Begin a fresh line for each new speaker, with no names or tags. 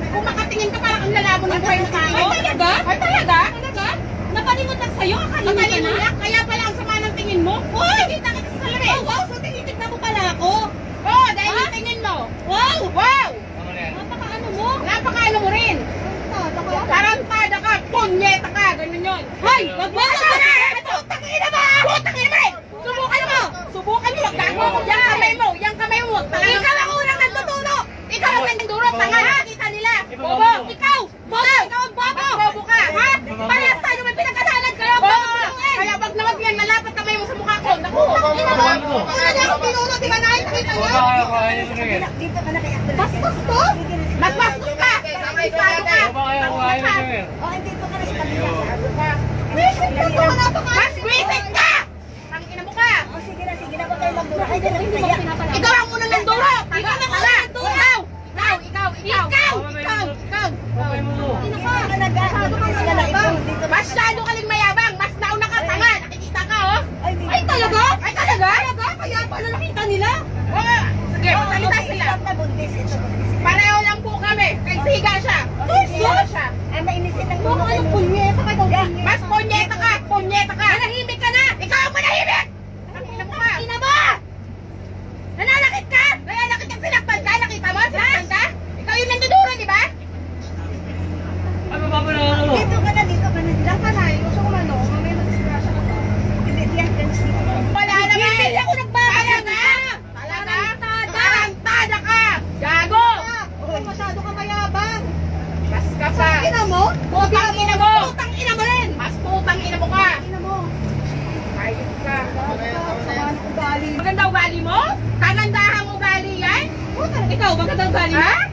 Kung makatingin ka parang ang lalabo ng buhay na tao.
Ay talaga?
Ay talaga?
Talaga? Napalingon lang sa'yo? Akala mo ka
Napalingon
na?
lang, kaya pala ang sama ng tingin mo.
Uy!
Nakita kita sa salamin.
Oh, wow! So tinitignan mo pala ako?
Oo, dahil yung tingin mo.
Wow!
Wow!
Napaka-ano mo?
Napakaano mo rin. Tarantada ka, punyeta ka, ganun yun.
Hoy! Wag mo!
Putang ina mo! Putang ina mo rin! Subukan mo! Subukan mo, gago! Yang kamay mo, wag talaga. Ikaw ang unang nagtuturo! Ikaw ang nagtuturo, tanga! Nakita nila! Bobo! Ikaw! Bobo! Ikaw ang bobo! Bobo ka! Ha? Parehas tayo may pinagkatalan kayo! Bobo! Kaya wag na wag yan, nalapat kamay mo sa mukha ko! Naku! Ina mo! Una niya akong tinuro, di ba nakita niyo?
Dito ka na kaya.
Bastos to? Mas bastos ka! Bastos ka!
Oh, dito ka na sa kabila.
Wisit ka to! Mas wisit ka! Tangina mo ka!
Oh, sige na, huwag kayo magdura. Ay, dala,
Hindi mo
kaya.
ba pinapala?
Ikaw ang unang nanduro! Ikaw ang unang nanduro! Ikaw!
Dito ka na, dito.
Masyado ka rin mayabang! Mas nauna ka, tanga! Nakikita ka, oh!
Ay talaga?
Ay, talaga?
Kaya pala nakita nila?
Oo! Sige, magsalita sila!
Ito buntis.
Pareho lang po kami! Kay Siga siya! Siga siya!
Ay, mainisin ng
Mga anong punyeta ka daw?
Mas punyeta ka! Punyeta ka! Manahimik ka na! Ikaw ang manahimik! Nakita mo ka!
Ina mo!
Nananakit ka! Nananakit ang sinaktan ka! Nakita mo? Sinaktan ka? Ikaw yung nanduduro, di ba?
Dito ka na.
Lang ka na, gusto ko ano, mamaya mag-disgrasya ka pa.
Hindi, yan.
Wala naman!
Hindi ako nagbabayad
Talaga?
na!
Talaga?
Tarantada!
Tarantada ka! Gago!
Oh, masyado ka mayabang!
Bas ka pa!
Ina mo?
Putang ina mo!
Putang ina mo rin!
Mas putang ina mo ka!
Ina mo!
Ayos ka!
Sama ng ugali.
Maganda ugali mo? Kagandahang ugali yan?
Ikaw, magandang ugali mo?
Ha?